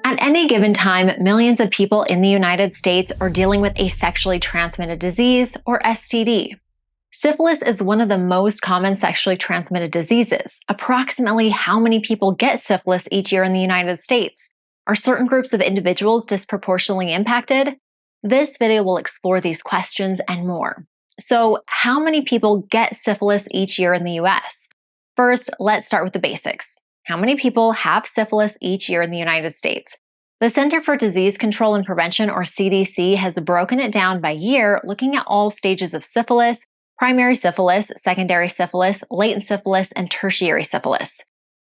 At any given time, millions of people in the United States are dealing with a sexually transmitted disease, or STD. Syphilis is one of the most common sexually transmitted diseases. Approximately how many people get syphilis each year in the United States? Are certain groups of individuals disproportionately impacted? This video will explore these questions and more. So, how many people get syphilis each year in the US? First, let's start with the basics. How many people have syphilis each year in the United States? The Center for Disease Control and Prevention, or CDC, has broken it down by year, looking at all stages of syphilis: primary syphilis, secondary syphilis, latent syphilis, and tertiary syphilis.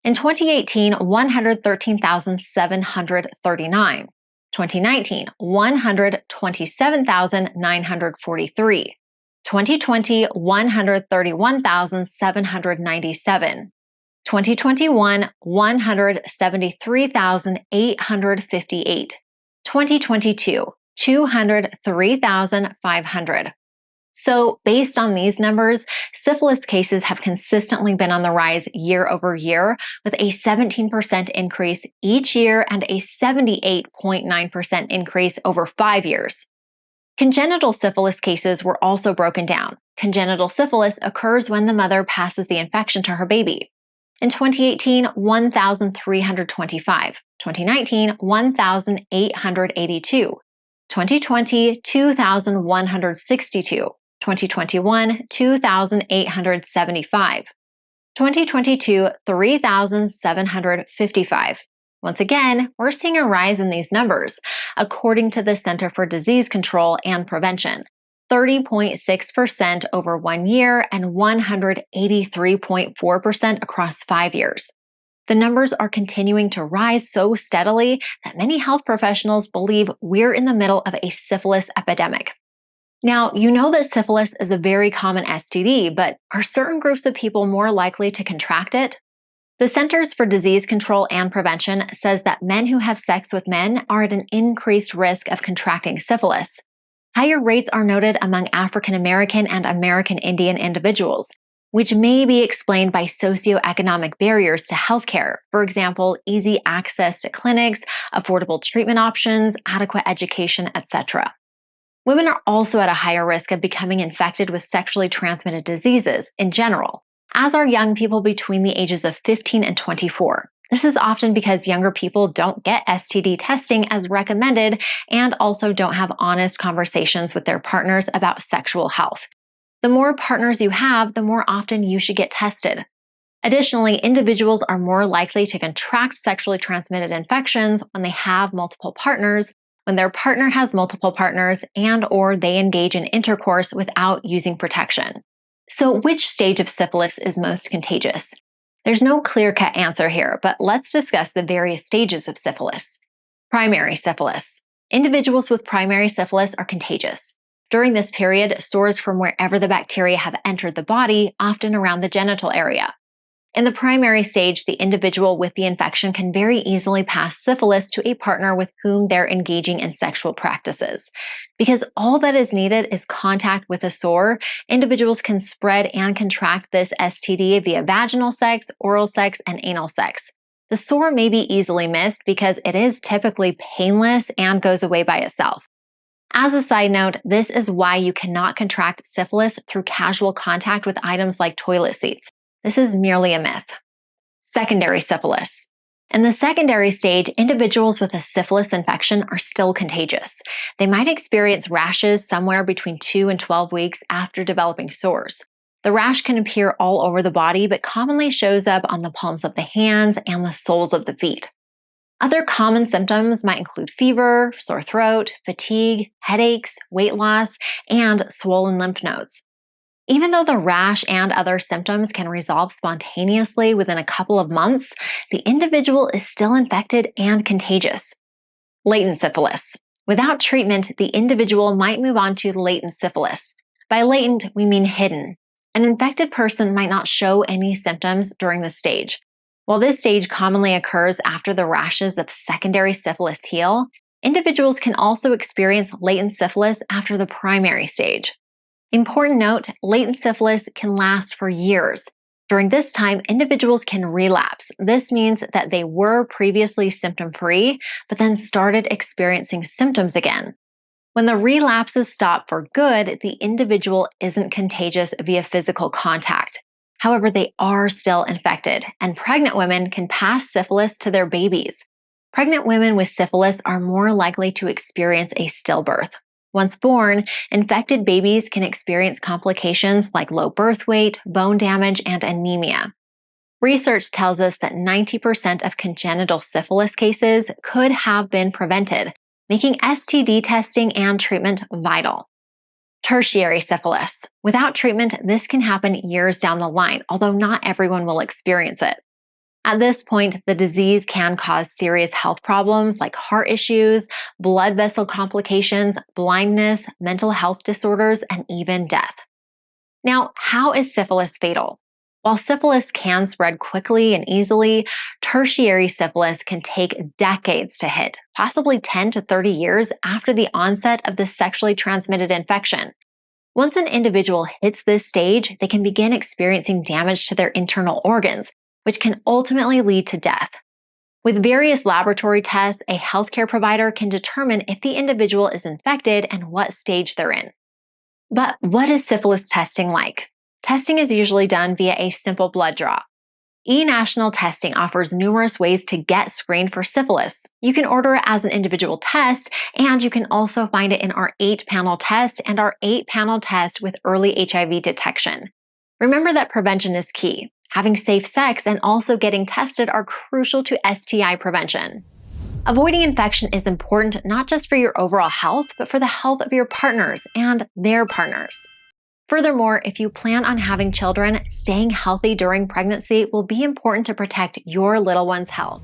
In 2018, 113,739. 2019, 127,943. 2020, 131,797. 2021, 173,858. 2022, 203,500. So, based on these numbers, syphilis cases have consistently been on the rise year over year, with a 17% increase each year and a 78.9% increase over 5 years. Congenital syphilis cases were also broken down. Congenital syphilis occurs when the mother passes the infection to her baby. In 2018, 1,325. 2019, 1,882. 2020, 2,162. 2021, 2,875. 2022, 3,755. Once again, we're seeing a rise in these numbers, according to the Center for Disease Control and Prevention: 30.6% over 1 year and 183.4% across 5 years. The numbers are continuing to rise so steadily that many health professionals believe we're in the middle of a syphilis epidemic. Now, you know that syphilis is a very common STD, but are certain groups of people more likely to contract it? The Centers for Disease Control and Prevention says that men who have sex with men are at an increased risk of contracting syphilis. Higher rates are noted among African American and American Indian individuals, which may be explained by socioeconomic barriers to healthcare. For example, easy access to clinics, affordable treatment options, adequate education, etc. Women are also at a higher risk of becoming infected with sexually transmitted diseases in general, as are young people between the ages of 15 and 24. This is often because younger people don't get STD testing as recommended and also don't have honest conversations with their partners about sexual health. The more partners you have, the more often you should get tested. Additionally, individuals are more likely to contract sexually transmitted infections when they have multiple partners, when their partner has multiple partners, and/or they engage in intercourse without using protection. So, which stage of syphilis is most contagious? There's no clear-cut answer here, but let's discuss the various stages of syphilis. Primary syphilis. Individuals with primary syphilis are contagious. During this period, sores from wherever the bacteria have entered the body, often around the genital area. In the primary stage, the individual with the infection can very easily pass syphilis to a partner with whom they're engaging in sexual practices. Because all that is needed is contact with a sore, individuals can spread and contract this STD via vaginal sex, oral sex, and anal sex. The sore may be easily missed because it is typically painless and goes away by itself. As a side note, this is why you cannot contract syphilis through casual contact with items like toilet seats. This is merely a myth. Secondary syphilis. In the secondary stage, individuals with a syphilis infection are still contagious. They might experience rashes somewhere between 2 and 12 weeks after developing sores. The rash can appear all over the body, but commonly shows up on the palms of the hands and the soles of the feet. Other common symptoms might include fever, sore throat, fatigue, headaches, weight loss, and swollen lymph nodes. Even though the rash and other symptoms can resolve spontaneously within a couple of months, the individual is still infected and contagious. Latent syphilis. Without treatment, the individual might move on to latent syphilis. By latent, we mean hidden. An infected person might not show any symptoms during this stage. While this stage commonly occurs after the rashes of secondary syphilis heal, individuals can also experience latent syphilis after the primary stage. Important note, latent syphilis can last for years. During this time, individuals can relapse. This means that they were previously symptom-free, but then started experiencing symptoms again. When the relapses stop for good, the individual isn't contagious via physical contact. However, they are still infected, and pregnant women can pass syphilis to their babies. Pregnant women with syphilis are more likely to experience a stillbirth. Once born, infected babies can experience complications like low birth weight, bone damage, and anemia. Research tells us that 90% of congenital syphilis cases could have been prevented, making STD testing and treatment vital. Tertiary syphilis. Without treatment, this can happen years down the line, although not everyone will experience it. At this point, the disease can cause serious health problems like heart issues, blood vessel complications, blindness, mental health disorders, and even death. Now, how is syphilis fatal? While syphilis can spread quickly and easily, tertiary syphilis can take decades to hit, possibly 10 to 30 years after the onset of the sexually transmitted infection. Once an individual hits this stage, they can begin experiencing damage to their internal organs, which can ultimately lead to death. With various laboratory tests, a healthcare provider can determine if the individual is infected and what stage they're in. But what is syphilis testing like? Testing is usually done via a simple blood draw. eNational testing offers numerous ways to get screened for syphilis. You can order it as an individual test, and you can also find it in our 8-panel test and our 8-panel test with early HIV detection. Remember that prevention is key. Having safe sex and also getting tested are crucial to STI prevention. Avoiding infection is important not just for your overall health, but for the health of your partners and their partners. Furthermore, if you plan on having children, staying healthy during pregnancy will be important to protect your little one's health.